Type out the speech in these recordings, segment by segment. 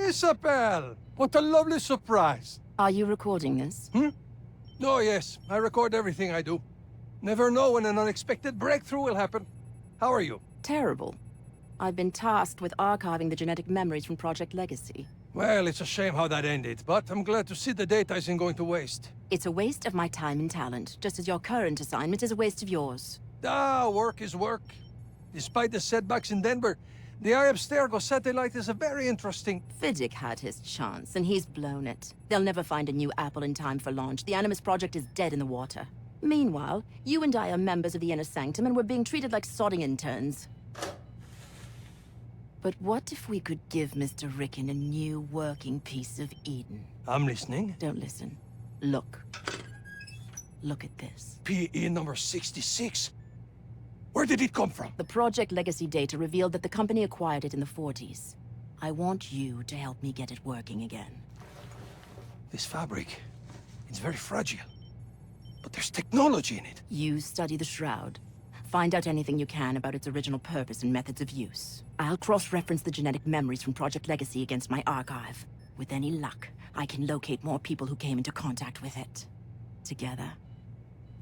Isabel! What a lovely surprise! Are you recording this? Oh, yes. I record everything I do. Never know when an unexpected breakthrough will happen. How are you? Terrible. I've been tasked with archiving the genetic memories from Project Legacy. Well, it's a shame how that ended, but I'm glad to see the data isn't going to waste. It's a waste of my time and talent, just as your current assignment is a waste of yours. Work is work. Despite the setbacks in Denver, the Abstergo satellite is a very interesting... Vidic had his chance, and he's blown it. They'll never find a new Apple in time for launch. The Animus Project is dead in the water. Meanwhile, you and I are members of the Inner Sanctum, and we're being treated like sodding interns. But what if we could give Mr. Ricken a new working piece of Eden? I'm listening. Don't listen. Look. Look at this. PE number 66? Where did it come from? The Project Legacy data revealed that the company acquired it in the 40s. I want you to help me get it working again. This fabric, it's very fragile. But there's technology in it. You study the Shroud. Find out anything you can about its original purpose and methods of use. I'll cross-reference the genetic memories from Project Legacy against my archive. With any luck, I can locate more people who came into contact with it. Together,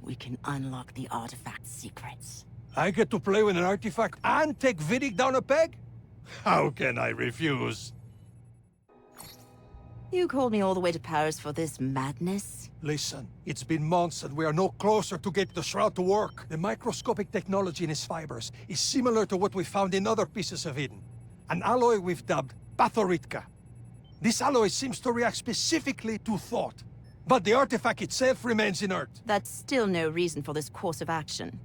we can unlock the artifact's secrets. I get to play with an artifact and take Vidic down a peg? How can I refuse? You called me all the way to Paris for this madness? Listen, it's been months and we are no closer to get the Shroud to work. The microscopic technology in its fibers is similar to what we found in other pieces of Eden. An alloy we've dubbed Pathoritka. This alloy seems to react specifically to thought. But the artifact itself remains inert. That's still no reason for this course of action.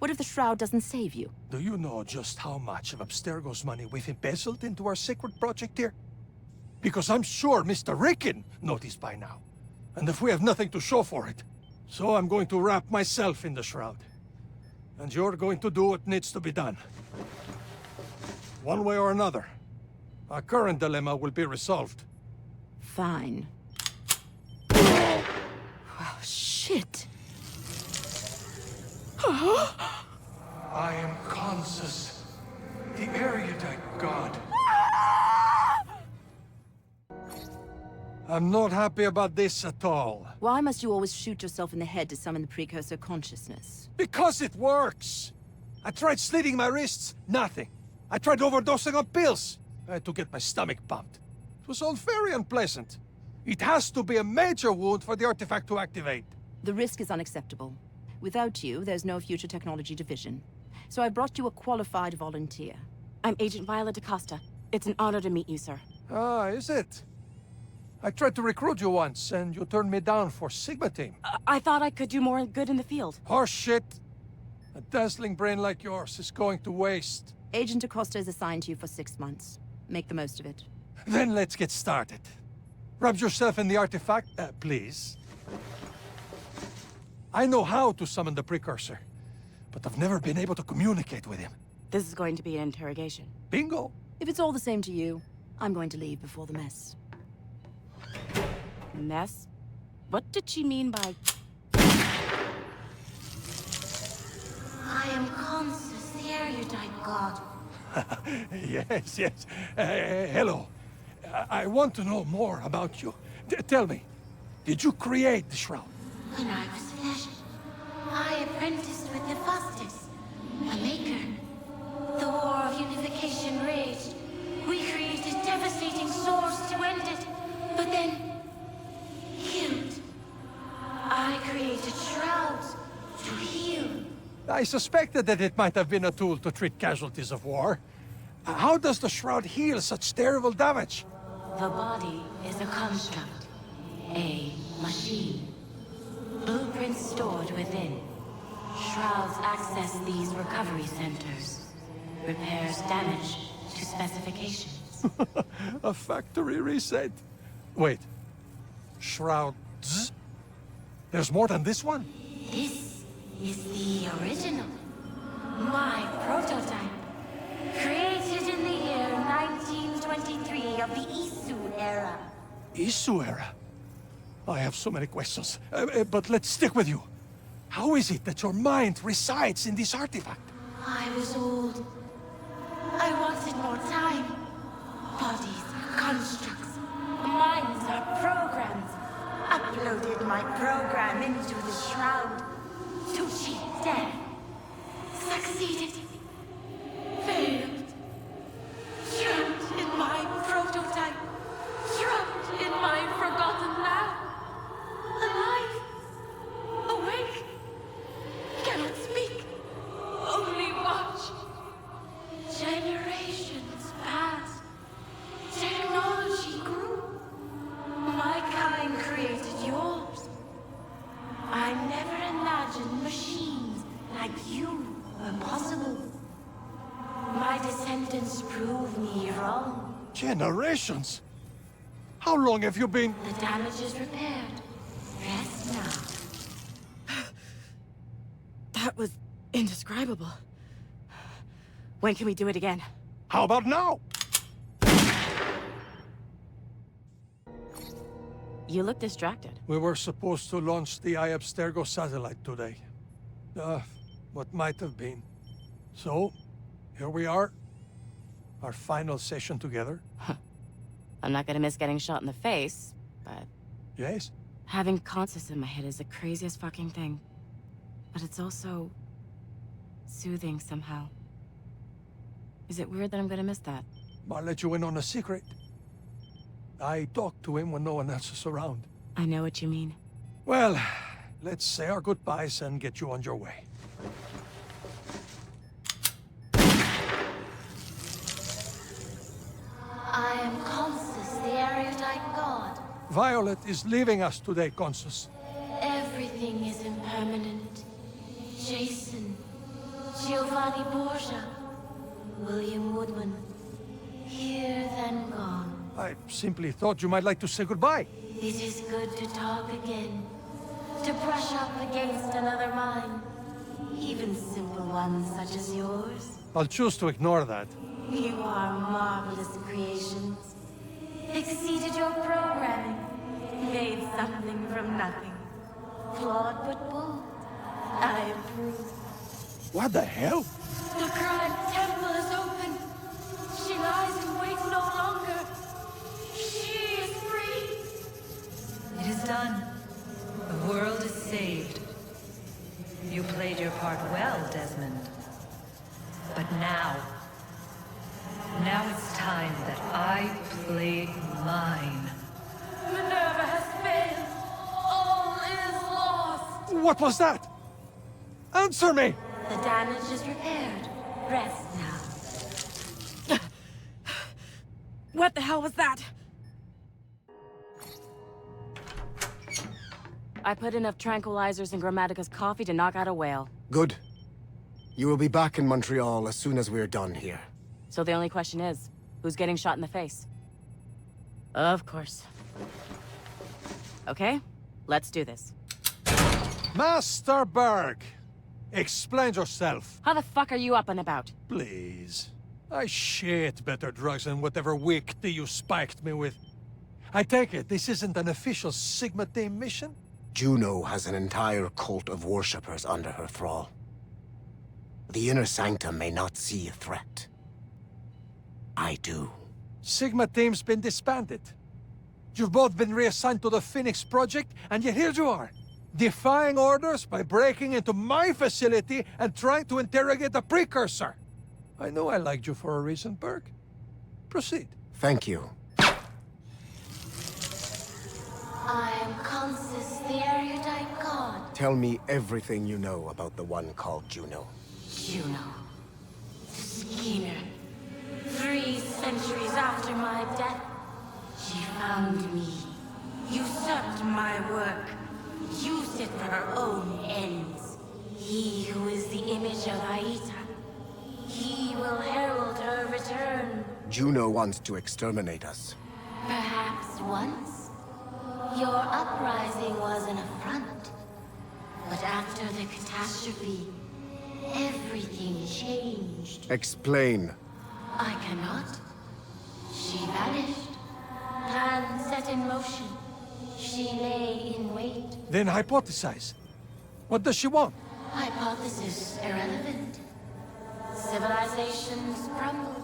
What if the Shroud doesn't save you? Do you know just how much of Abstergo's money we've embezzled into our secret project here? Because I'm sure Mr. Ricken noticed by now. And if we have nothing to show for it. So I'm going to wrap myself in the Shroud. And you're going to do what needs to be done. One way or another. Our current dilemma will be resolved. Fine. Oh, shit! I am Consus, the erudite god. I'm not happy about this at all. Why must you always shoot yourself in the head to summon the precursor consciousness? Because it works! I tried slitting my wrists, nothing. I tried overdosing on pills. I had to get my stomach pumped. It was all very unpleasant. It has to be a major wound for the artifact to activate. The risk is unacceptable. Without you, there's no future technology division. So I brought you a qualified volunteer. I'm Agent Violet DaCosta. It's an honor to meet you, sir. Ah, is it? I tried to recruit you once, and you turned me down for Sigma Team. I thought I could do more good in the field. Horse shit. A dazzling brain like yours is going to waste. Agent DaCosta is assigned to you for 6 months. Make the most of it. Then let's get started. Rub yourself in the artifact, please. I know how to summon the precursor, but I've never been able to communicate with him. This is going to be an interrogation. Bingo! If it's all the same to you, I'm going to leave before the mess. Mess? What did she mean by... I am Consus, the erudite god. Yes, yes. Hello. I want to know more about you. Tell me, did you create the Shroud? When I was flesh, I apprenticed with Hephaestus, a maker. The war of unification raged. We created devastating swords to end it, but then... healed. I created shrouds to heal. I suspected that it might have been a tool to treat casualties of war. How does the Shroud heal such terrible damage? The body is a construct, a machine. Blueprints stored within. Shrouds access these recovery centers. Repairs damage to specifications. A factory reset. Wait. Shrouds? There's more than this one? This is the original. My prototype. Created in the year 1923 of the Isu era. Isu era? I have so many questions, but let's stick with you. How is it that your mind resides in this artifact? I was old. I wanted more time. Bodies, constructs. my program into the shroud to cheat death. Succeeded. Failed. Trapped in my prototype. Trapped in my forgotten lab. Alive. Awake. Cannot speak. Only watch. Generations passed. Technology grew. My kind created yours. I never imagined machines like you were possible. My descendants prove me wrong. Generations? How long have you been... The damage is repaired. Rest now. That was indescribable. When can we do it again? How about now? You look distracted. We were supposed to launch the Abstergo satellite today. What might have been. So, here we are. Our final session together. I'm not gonna miss getting shot in the face, but Yes? having conscious in my head is the craziest fucking thing. But it's also soothing somehow. Is it weird that I'm gonna miss that? I'll let you in on a secret. I talk to him when no one else is around. I know what you mean. Well, let's say our goodbyes and get you on your way. I am Consus, the erudite god. Violet is leaving us today, Consus. Everything is impermanent. Jason, Giovanni Borgia, William Woodman. Here then gone. I simply thought you might like to say goodbye. It is good to talk again. To brush up against another mind. Even simple ones such as yours. I'll choose to ignore that. You are marvelous creations. Exceeded your programming. Made something from nothing. Flawed but bold. I approve. What the hell? The crime temple is open. She lies in wait no longer. She is free. It is done. The world is saved. You played your part well, Desmond. But now it's time that I play mine. Minerva has failed. All is lost. What was that? Answer me! The damage is repaired. Rest now. What the hell was that? I put enough tranquilizers in Grammatica's coffee to knock out a whale. Good. You will be back in Montreal as soon as we're done here. So the only question is, who's getting shot in the face? Of course. Okay, let's do this. Master Berg! Explain yourself. How the fuck are you up and about? Please. I shit better drugs than whatever weak tea you spiked me with. I take it this isn't an official Sigma team mission? Juno has an entire cult of worshippers under her thrall. The inner sanctum may not see a threat. I do. Sigma team's been disbanded. You've both been reassigned to the Phoenix Project, and yet here you are, defying orders by breaking into my facility and trying to interrogate a precursor. I know I liked you for a reason, Berg. Proceed. Thank you. I am Consus, the erudite god. Tell me everything you know about the one called Juno. Juno. The schemer. 3 centuries after my death, she found me. Usurped my work. Used it for her own ends. He who is the image of Aita. He will herald her return. Juno wants to exterminate us. Perhaps once. Your uprising was an affront. But after the catastrophe, everything changed. Explain. I cannot. She vanished. Plan set in motion. She lay in wait. Then hypothesize. What does she want? Hypothesis irrelevant. Civilizations crumble.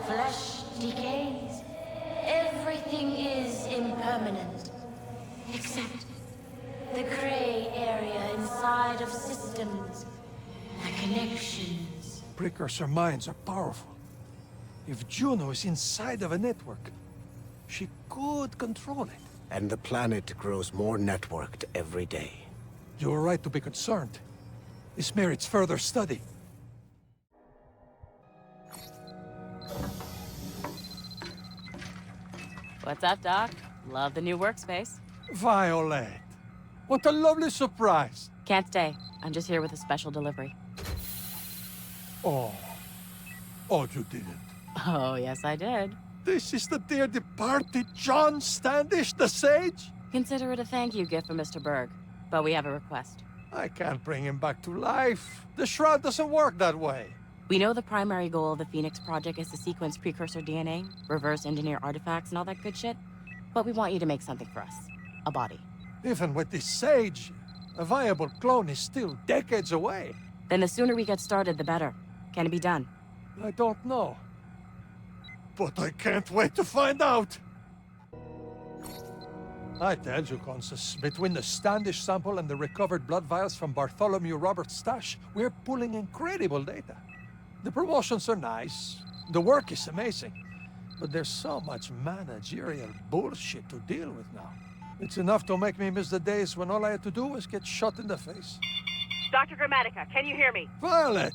Flesh decays. Everything is impermanent. Except the gray area inside of systems. The connections. Precursor minds are powerful. If Juno is inside of a network, she could control it. And the planet grows more networked every day. You're right to be concerned. This merits further study. What's up, Doc? Love the new workspace. Violet, what a lovely surprise. Can't stay. I'm just here with a special delivery. Oh, you didn't. Oh, yes, I did. This is the dear departed John Standish, the sage? Consider it a thank you gift from Mr. Berg. But we have a request. I can't bring him back to life. The shroud doesn't work that way. We know the primary goal of the Phoenix Project is to sequence precursor DNA, reverse engineer artifacts, and all that good shit. But we want you to make something for us. A body. Even with this sage, a viable clone is still decades away. Then the sooner we get started, the better. Can it be done? I don't know. But I can't wait to find out! I tell you, Consus, between the Standish sample and the recovered blood vials from Bartholomew Roberts' stash, we're pulling incredible data. The promotions are nice, the work is amazing, but there's so much managerial bullshit to deal with now. It's enough to make me miss the days when all I had to do was get shot in the face. Dr. Grammatica, can you hear me? Violet!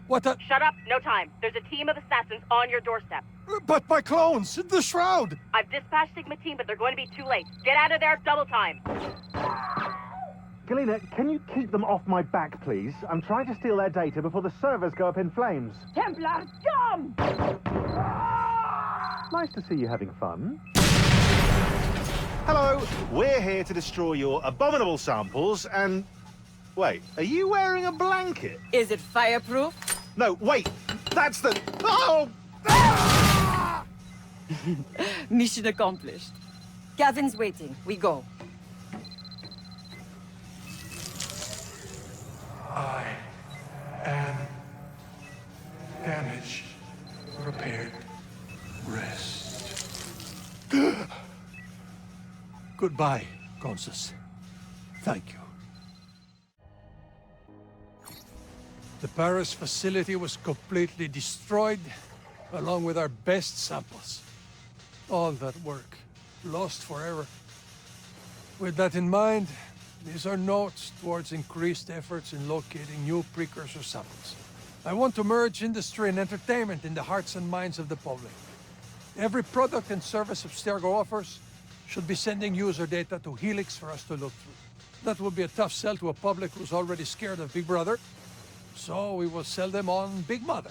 What a... Shut up, no time. There's a team of assassins on your doorstep. But my clones! The shroud! I've dispatched Sigma team, but they're going to be too late. Get out of there, double time. Galena, can you keep them off my back, please? I'm trying to steal their data before the servers go up in flames. Templar, scum! Nice to see you having fun. Hello, we're here to destroy your abominable samples and... Wait, are you wearing a blanket? Is it fireproof? No, wait, that's the... Oh! Mission accomplished. Gavin's waiting. We go. I am damaged, repaired, rest. Goodbye, Consus. Thank you. The Paris facility was completely destroyed, along with our best samples. All that work, lost forever. With that in mind, these are notes towards increased efforts in locating new precursor samples. I want to merge industry and entertainment in the hearts and minds of the public. Every product and service Abstergo offers should be sending user data to Helix for us to look through. That will be a tough sell to a public who's already scared of Big Brother, so we will sell them on Big Mother.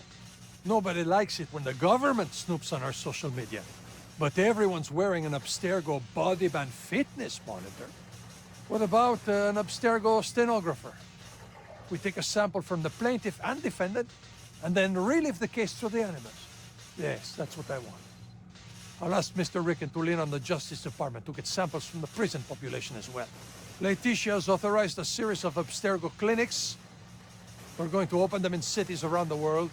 Nobody likes it when the government snoops on our social media, but everyone's wearing an Abstergo body band fitness monitor. What about an Abstergo stenographer? We take a sample from the plaintiff and defendant, and then relive the case through the animals. Yes, that's what I want. I'll ask Mr. Ricken to lean on the Justice Department to get samples from the prison population as well. Laetitia has authorized a series of Abstergo clinics. We're going to open them in cities around the world.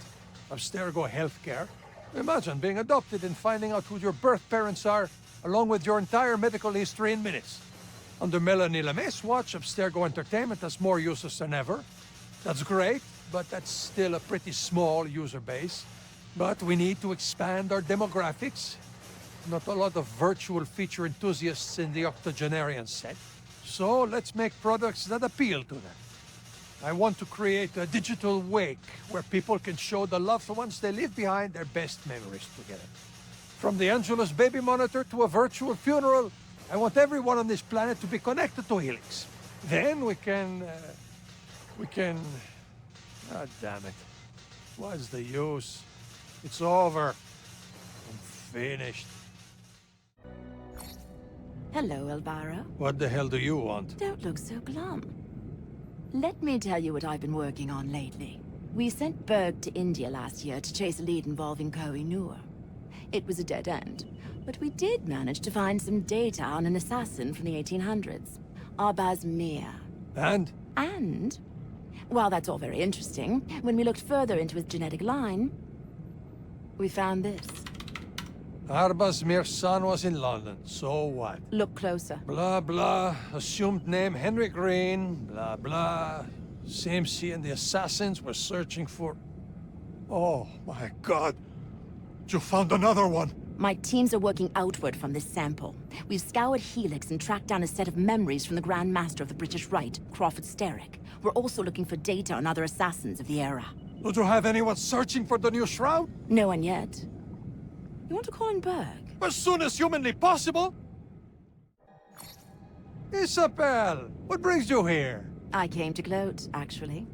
Abstergo Healthcare. Imagine being adopted and finding out who your birth parents are, along with your entire medical history in minutes. Under Melanie LeMay's watch, Abstergo Entertainment has more users than ever. That's great, but that's still a pretty small user base. But we need to expand our demographics. Not a lot of virtual feature enthusiasts in the octogenarian set. So let's make products that appeal to them. I want to create a digital wake where people can show the loved ones they leave behind their best memories together. From the Angelus baby monitor to a virtual funeral, I want everyone on this planet to be connected to Helix. Then we can... Ah, damn it. What's the use? It's over. I'm finished. Hello, Elvira. What the hell do you want? Don't look so glum. Let me tell you what I've been working on lately. We sent Berg to India last year to chase a lead involving Koh-i-Noor. It was a dead end, but we did manage to find some data on an assassin from the 1800s, Arbaz Mir. And, while that's all very interesting, when we looked further into his genetic line, we found this. Arba's mere son was in London, so what? Look closer. Blah, blah, assumed name Henry Green, blah, blah. CMC and the assassins were searching for... Oh, my God. You found another one. My teams are working outward from this sample. We've scoured Helix and tracked down a set of memories from the Grand Master of the British Rite, Crawford Sterick. We're also looking for data on other assassins of the era. Don't you have anyone searching for the new shroud? No one yet. You want to call in Berg? As soon as humanly possible. Isabel, what brings you here? I came to gloat, actually.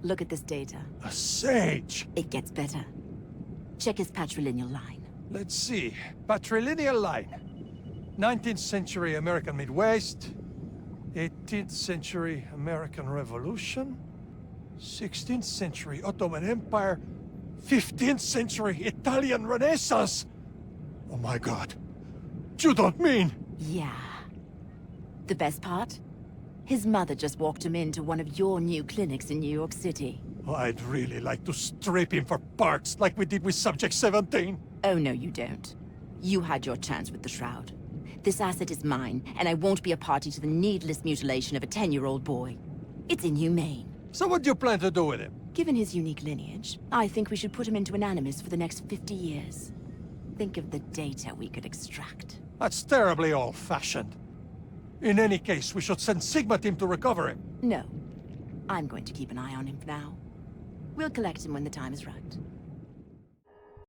Look at this data. A sage. It gets better. Check his patrilineal line. Let's see. Patrilineal line. 19th century American Midwest. 18th century American Revolution. 16th century Ottoman Empire. 15th century Italian Renaissance. Oh my God. You don't mean... Yeah. The best part? His mother just walked him into one of your new clinics in New York City. I'd really like to strip him for parts like we did with Subject 17. Oh, no, you don't. You had your chance with the Shroud. This asset is mine, and I won't be a party to the needless mutilation of a 10-year-old boy. It's inhumane. So what do you plan to do with him? Given his unique lineage, I think we should put him into an animus for the next 50 years. Think of the data we could extract. That's terribly old-fashioned. In any case, we should send Sigma team to recover him. No. I'm going to keep an eye on him for now. We'll collect him when the time is right.